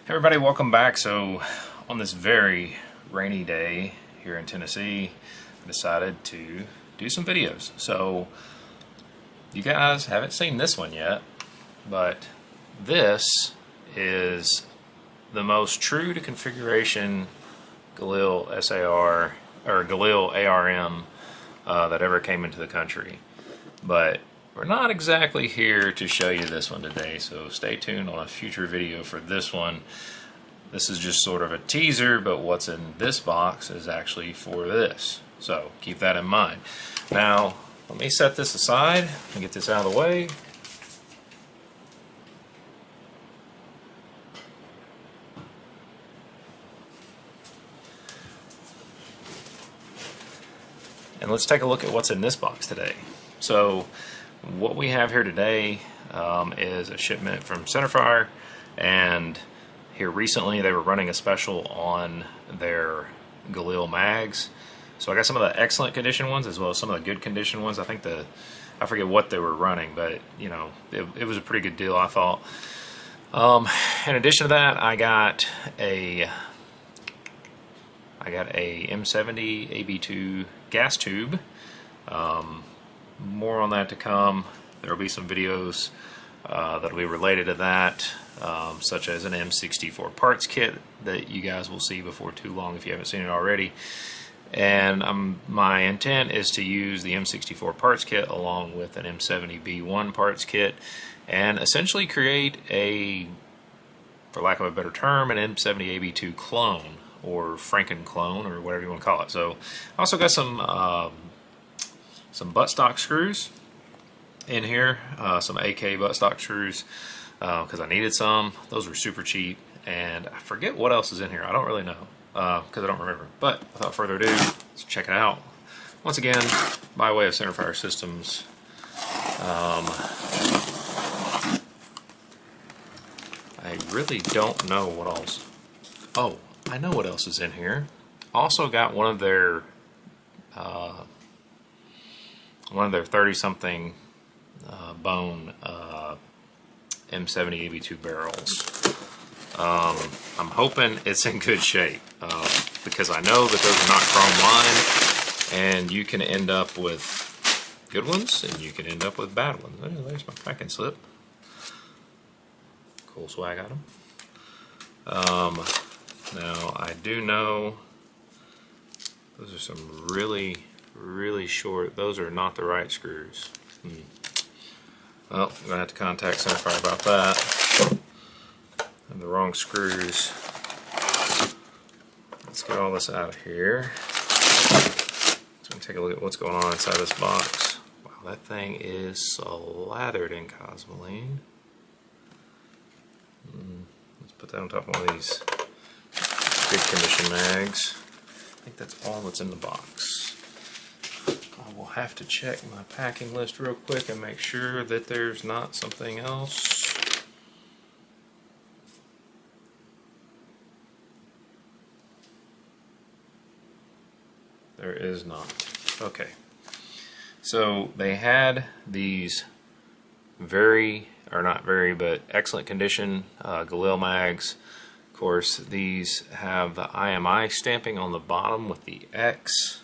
Hey everybody, welcome back. So on this very rainy day here in Tennessee, I decided to do some videos. So you guys haven't seen this one yet, but this is the most true to configuration Galil SAR or Galil ARM that ever came into the country. But we're not exactly here to show you this one today, so stay tuned on a future video for this one. This is just sort of a teaser, but what's in this box is actually for this. So keep that in mind. Now, let me set this aside and get this out of the way. And let's take a look at what's in this box today. So what we have here today is a shipment from Centerfire, and here recently they were running a special on their Galil mags. So I got some of the excellent condition ones as well as some of the good condition ones. I forget what they were running, but you know, it was a pretty good deal, I thought. In addition to that, I got a M70AB2 gas tube. More on that to come. There will be some videos that will be related to that, such as an M64 parts kit that you guys will see before too long if you haven't seen it already. And my intent is to use the M64 parts kit along with an M70B1 parts kit and essentially create a, for lack of a better term, an M70AB2 clone or Franken clone or whatever you want to call it. So I also got some buttstock screws in here, some AK buttstock screws, because I needed some. Those were super cheap, and I forget what else is in here. I don't really know because I don't remember. But without further ado, let's check it out. Once again, by way of Centerfire Systems, I really don't know what else. Oh, I know what else is in here. Also got one of their 30-something bone M70AB2 barrels. I'm hoping it's in good shape because I know that those are not chrome lined, and you can end up with good ones and you can end up with bad ones. Oh, there's my packing slip. Cool swag item. Now I do know those are some really short. Those are not the right screws. Well, I'm gonna have to contact Centerfire about that. And the wrong screws. Let's get all this out of here. So I'm gonna take a look at what's going on inside this box. Wow, that thing is slathered in cosmoline. Let's put that on top of one of these good condition mags. I think that's all that's in the box. I will have to check my packing list real quick and make sure that there's not something else. There is not. Okay. So they had these but excellent condition Galil mags. Of course, these have the IMI stamping on the bottom with the X.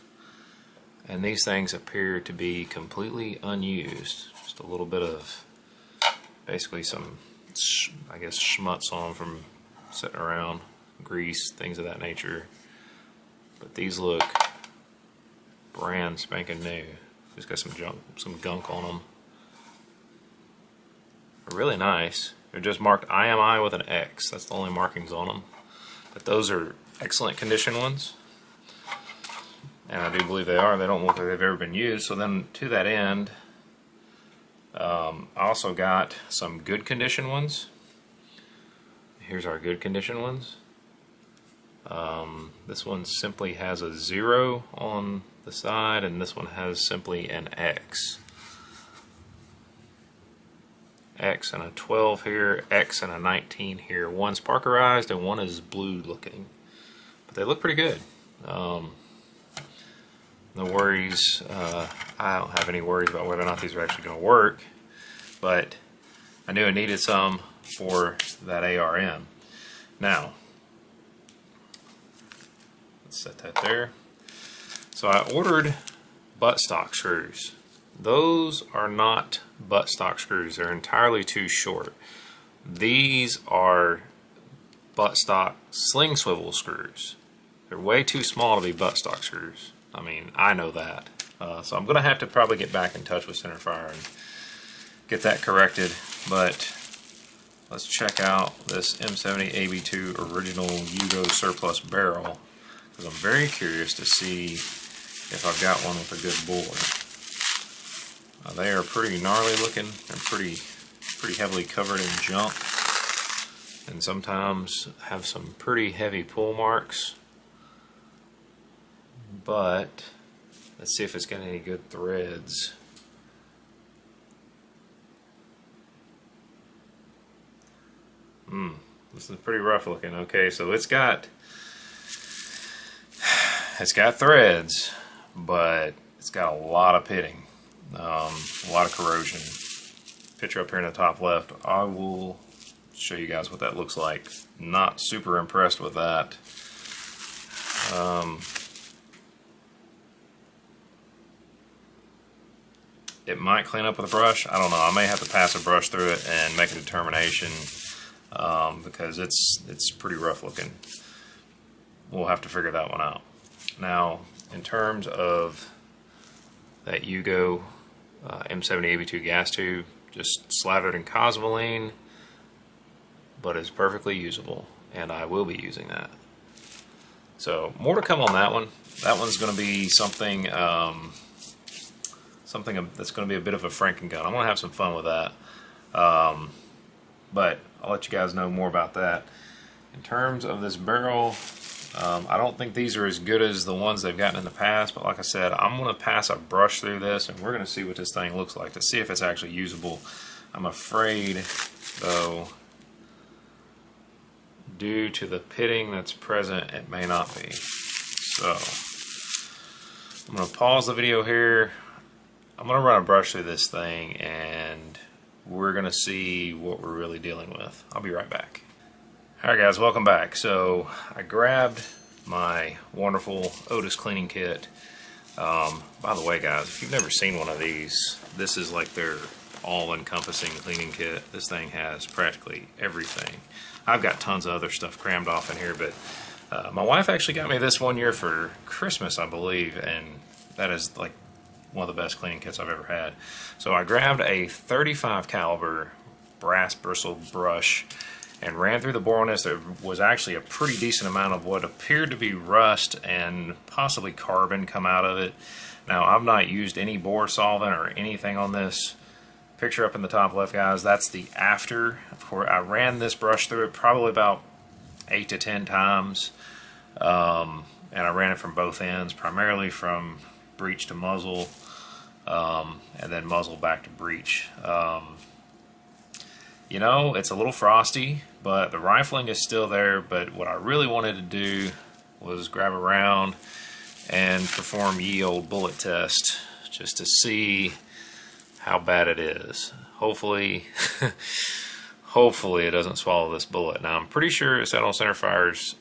And these things appear to be completely unused. Just a little bit of, basically some, I guess, schmutz on them from sitting around, grease, things of that nature. But these look brand spanking new. Just got some gunk on them. They're really nice. They're just marked IMI with an X. That's the only markings on them. But those are excellent condition ones. And I do believe they are. They don't look like they've ever been used. So then to that end, I also got some good condition ones. Here's our good condition ones. This one simply has a 0 on the side, and this one has simply an X. X and a 12 here, X and a 19 here. One's parkerized and one is blue looking. But they look pretty good. No worries. I don't have any worries about whether or not these are actually going to work, but I knew I needed some for that ARM. Now, let's set that there. So I ordered buttstock screws. Those are not buttstock screws. They're entirely too short. These are buttstock sling swivel screws. They're way too small to be buttstock screws. I mean, I know that. So I'm going to have to probably get back in touch with Centerfire and get that corrected. But let's check out this M70AB2 original Yugo surplus barrel, because I'm very curious to see if I've got one with a good bore. They are pretty gnarly looking. They're pretty heavily covered in junk, and sometimes have some pretty heavy pull marks. But let's see if it's got any good threads. This is pretty rough looking. Okay, so it's got threads, but it's got a lot of pitting, a lot of corrosion. Picture up here in the top left. I will show you guys what that looks like. Not super impressed with that. It might clean up with a brush. I don't know. I may have to pass a brush through it and make a determination, because it's pretty rough looking. We'll have to figure that one out. Now, in terms of that Yugo M70AB2 gas tube, just slathered in Cosmoline, but is perfectly usable, and I will be using that. So more to come on that one. That one's going to be something that's going to be a bit of a Franken gun. I'm going to have some fun with that, but I'll let you guys know more about that. In terms of this barrel, I don't think these are as good as the ones they've gotten in the past, but like I said, I'm going to pass a brush through this, and we're going to see what this thing looks like to see if it's actually usable. I'm afraid, though, due to the pitting that's present, it may not be. So I'm going to pause the video here. I'm going to run a brush through this thing, and we're going to see what we're really dealing with. I'll be right back. Alright guys, welcome back. So I grabbed my wonderful Otis cleaning kit. By the way guys, if you've never seen one of these, this is like their all-encompassing cleaning kit. This thing has practically everything. I've got tons of other stuff crammed off in here, but my wife actually got me this one year for Christmas, I believe, and that is like one of the best cleaning kits I've ever had. So I grabbed a 35 caliber brass bristle brush and ran through the bore on this. There was actually a pretty decent amount of what appeared to be rust and possibly carbon come out of it. Now, I've not used any bore solvent or anything on this. Picture up in the top left, guys, that's the after. Of course, I ran this brush through it probably about 8 to 10 times, and I ran it from both ends, primarily from breech to muzzle, and then muzzle back to breech. You know, it's a little frosty, but the rifling is still there. But what I really wanted to do was grab around and perform ye old bullet test just to see how bad it is. Hopefully, hopefully it doesn't swallow this bullet. Now, I'm pretty sure it said on Centerfire's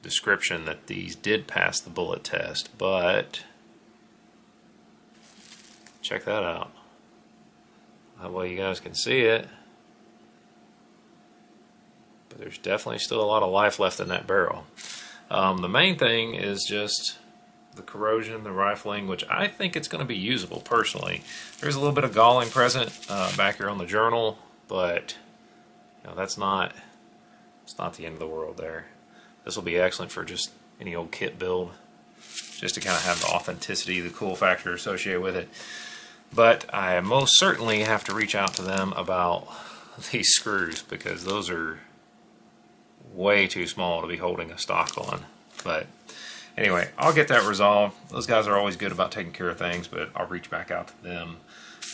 description that these did pass the bullet test, but check that out. That way you guys can see it. But there's definitely still a lot of life left in that barrel. The main thing is just the corrosion, the rifling, which I think it's going to be usable personally. There's a little bit of galling present back here on the journal, but you know, it's not the end of the world there. This will be excellent for just any old kit build, just to kind of have the authenticity, the cool factor associated with it. But I most certainly have to reach out to them about these screws, because those are way too small to be holding a stock on. But anyway, I'll get that resolved. Those guys are always good about taking care of things, but I'll reach back out to them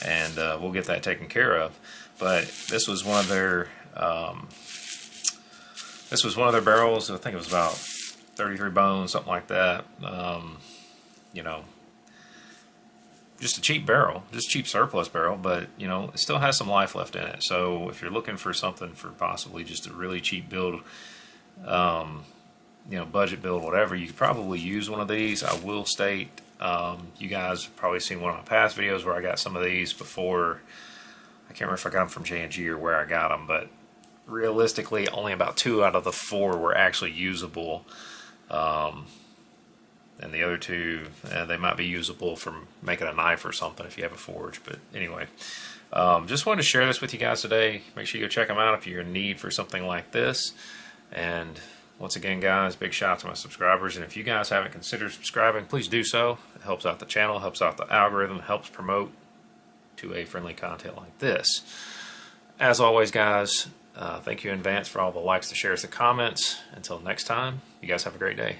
and we'll get that taken care of. But this was one of their barrels. I think it was about 33 bones, something like that. You know, just a cheap barrel, just cheap surplus barrel, but you know, it still has some life left in it. So if you're looking for something for possibly just a really cheap build, you know, budget build, whatever, you could probably use one of these. I will state, you guys have probably seen one of my past videos where I got some of these before. I can't remember if I got them from J&G or where I got them, but realistically, only about 2 out of the 4 were actually usable. And the other 2, they might be usable for making a knife or something if you have a forge. But anyway, just wanted to share this with you guys today. Make sure you go check them out if you're in need for something like this. And once again, guys, big shout out to my subscribers. And if you guys haven't considered subscribing, please do so. It helps out the channel, helps out the algorithm, helps promote to a friendly content like this. As always, guys, thank you in advance for all the likes, the shares, the comments. Until next time, you guys have a great day.